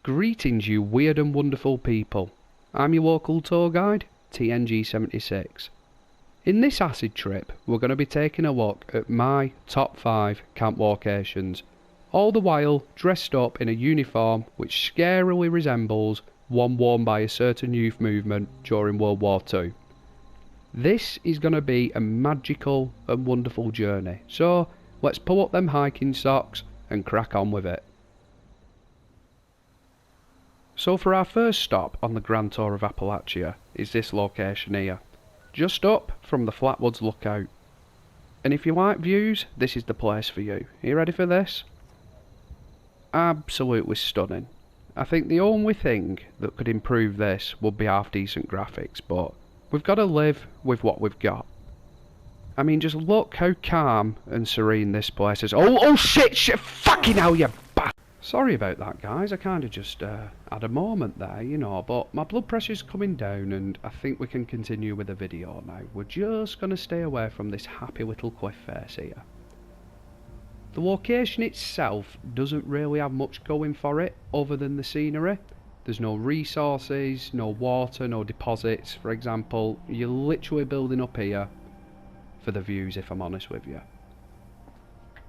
Greetings, you weird and wonderful people. I'm your local tour guide, TNG76. In this acid trip, we're going to be taking a look at my top 5 camp locations, all the while dressed up in a uniform which scarily resembles one worn by a certain youth movement during World War II. This is going to be a magical and wonderful journey, so let's pull up them hiking socks and crack on with it. So for our first stop on the Grand Tour of Appalachia is this location here, just up from the Flatwoods Lookout. And if you like views, this is the place for you. Are you ready for this? Absolutely stunning. I think the only thing that could improve this would be half decent graphics, but we've got to live with what we've got. I mean, just look how calm and serene this place is. Oh shit, fucking hell, you bastard! Sorry about that, guys. I kind of just had a moment there, you know, but my blood pressure's coming down and I think we can continue with the video now. We're just going to stay away from this happy little cliff face here. The location itself doesn't really have much going for it other than the scenery. There's no resources, no water, no deposits, for example. You're literally building up here for the views, if I'm honest with you.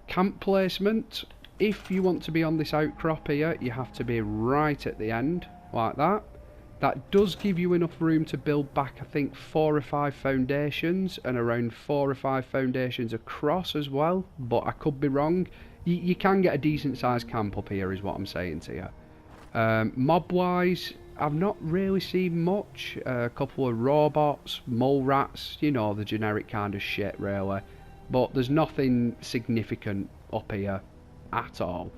Camp placement. If you want to be on this outcrop here, you have to be right at the end, like that. That does give you enough room to build back, I think, 4 or 5 foundations, and around 4 or 5 foundations across as well, but I could be wrong. You can get a decent sized camp up here, is what I'm saying to you. Mob-wise, I've not really seen much. A couple of robots, mole rats, you know, the generic kind of shit, really. But there's nothing significant up here at all.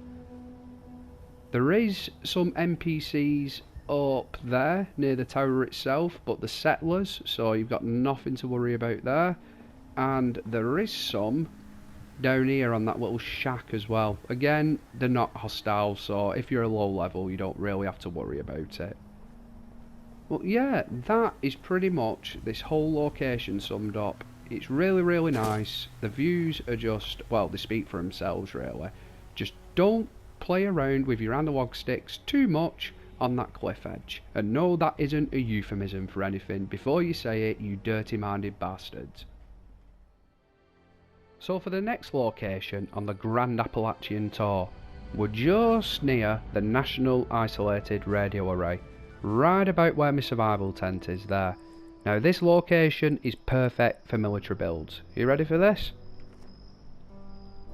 There is some NPCs up there near the tower itself, but the settlers, so you've got nothing to worry about there. And there is some down here on that little shack as well. Again, they're not hostile, so if you're a low level you don't really have to worry about it. Well, yeah, that is pretty much this whole location summed up. It's really nice. The views are just, well, they speak for themselves really. Just don't play around with your analog sticks too much on that cliff edge. And no, that isn't a euphemism for anything. Before you say it, you dirty-minded bastards. So for the next location on the Grand Appalachian Tour, we're just near the National Isolated Radio Array, right about where my survival tent is there. Now this location is perfect for military builds. You ready for this?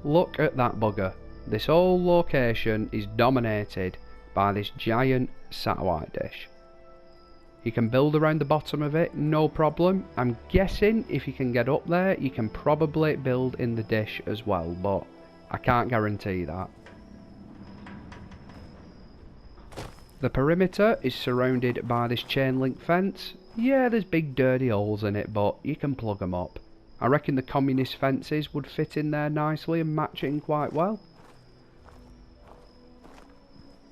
Look at that bugger. This whole location is dominated by this giant satellite dish. You can build around the bottom of it, no problem. I'm guessing if you can get up there, you can probably build in the dish as well, but I can't guarantee that. The perimeter is surrounded by this chain link fence. Yeah, there's big dirty holes in it, but you can plug them up. I reckon the communist fences would fit in there nicely and match in quite well.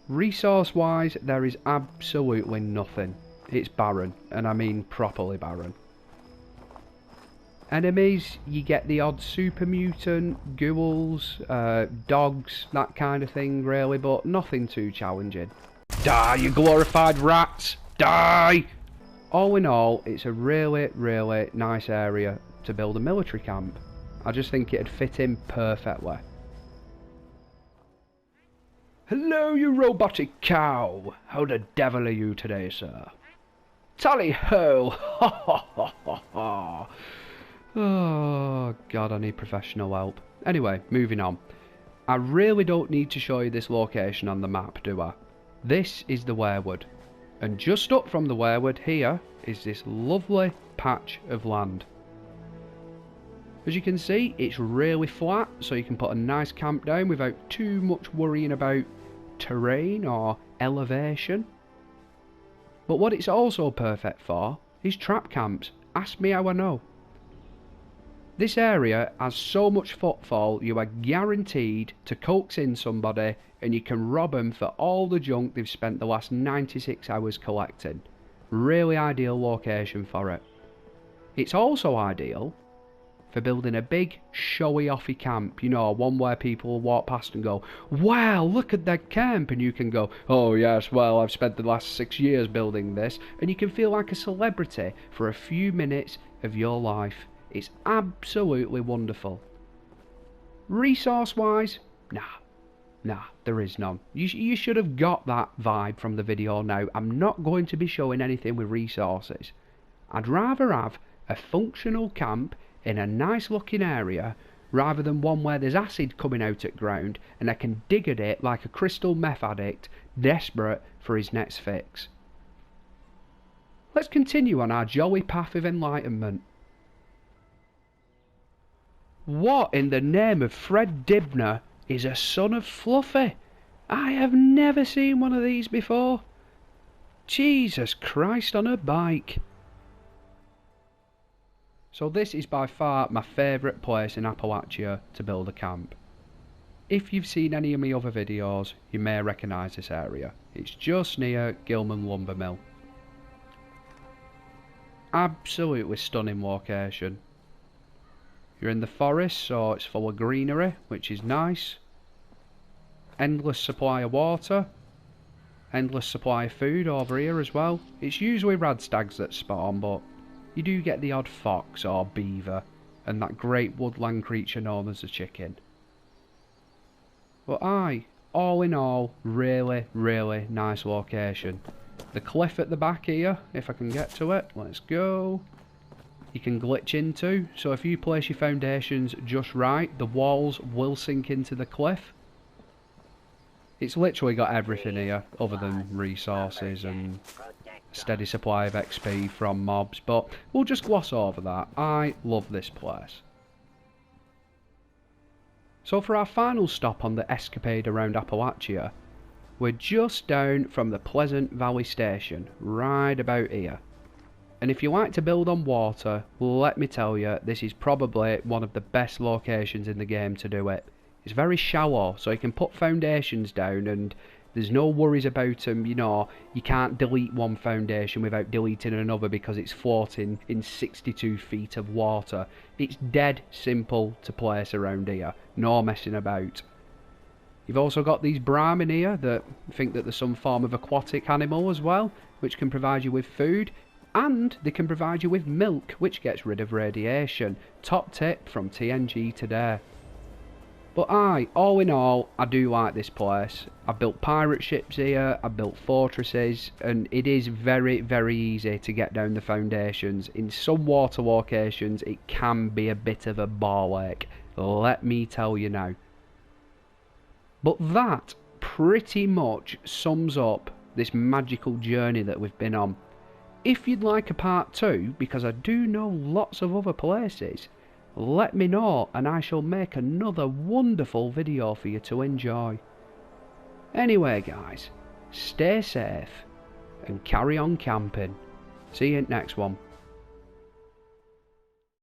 Resource wise, there is absolutely nothing. It's barren, and I mean properly barren. Enemies, you get the odd super mutant, ghouls, dogs, that kind of thing really, but nothing too challenging. Die, you glorified rats! Die! All in all, it's a really nice area to build a military camp. I just think it'd fit in perfectly. Hello, you robotic cow! How the devil are you today, sir? Tally-ho! Ha ha ha ha ha! Oh, God, I need professional help. Anyway, moving on. I really don't need to show you this location on the map, do I? This is the werewood. And just up from the werewood here is this lovely patch of land. As you can see, it's really flat, so you can put a nice camp down without too much worrying about terrain or elevation. But what it's also perfect for is trap camps. Ask me how I know. This area has so much footfall, you are guaranteed to coax in somebody and you can rob them for all the junk they've spent the last 96 hours collecting. Really ideal location for it. It's also ideal for building a big, showy offy camp, you know, one where people will walk past and go, wow, look at that camp, and you can go, oh yes, well, I've spent the last 6 years building this, and you can feel like a celebrity for a few minutes of your life. It's absolutely wonderful. Resource-wise, nah, there is none. You should have got that vibe from the video now. I'm not going to be showing anything with resources. I'd rather have a functional camp in a nice looking area rather than one where there's acid coming out at ground and I can dig at it like a crystal meth addict desperate for his next fix. Let's continue on our jolly path of enlightenment. What in the name of Fred Dibner is a son of Fluffy? I have never seen one of these before. Jesus Christ on a bike. So this is by far my favourite place in Appalachia to build a camp. If you've seen any of my other videos, you may recognise this area. It's just near Gilman Lumber Mill. Absolutely stunning location. You're in the forest, so it's full of greenery, which is nice. Endless supply of water. Endless supply of food over here as well. It's usually radstags that spawn, but you do get the odd fox or beaver, and that great woodland creature known as a chicken. But aye, all in all, really, really nice location. The cliff at the back here, if I can get to it, let's go. You can glitch into, so if you place your foundations just right, the walls will sink into the cliff. It's literally got everything here, other than resources and steady supply of XP from mobs, but we'll just gloss over that. I love this place. So for our final stop on the escapade around Appalachia, we're just down from the Pleasant Valley Station, right about here. And if you like to build on water, let me tell you, this is probably one of the best locations in the game to do it. It's very shallow, so you can put foundations down and there's no worries about them, you know, you can't delete one foundation without deleting another because it's floating in 62 feet of water. It's dead simple to place around here, no messing about. You've also got these brahmin here that think that there's some form of aquatic animal as well, which can provide you with food. And they can provide you with milk, which gets rid of radiation. Top tip from TNG today. But aye, all in all, I do like this place. I've built pirate ships here, I've built fortresses, and it is very, very easy to get down the foundations. In some water locations, it can be a bit of a ball ache. Let me tell you now. But that pretty much sums up this magical journey that we've been on. If you'd like a part 2, because I do know lots of other places, let me know and I shall make another wonderful video for you to enjoy. Anyway guys, stay safe and carry on camping. See you in the next one.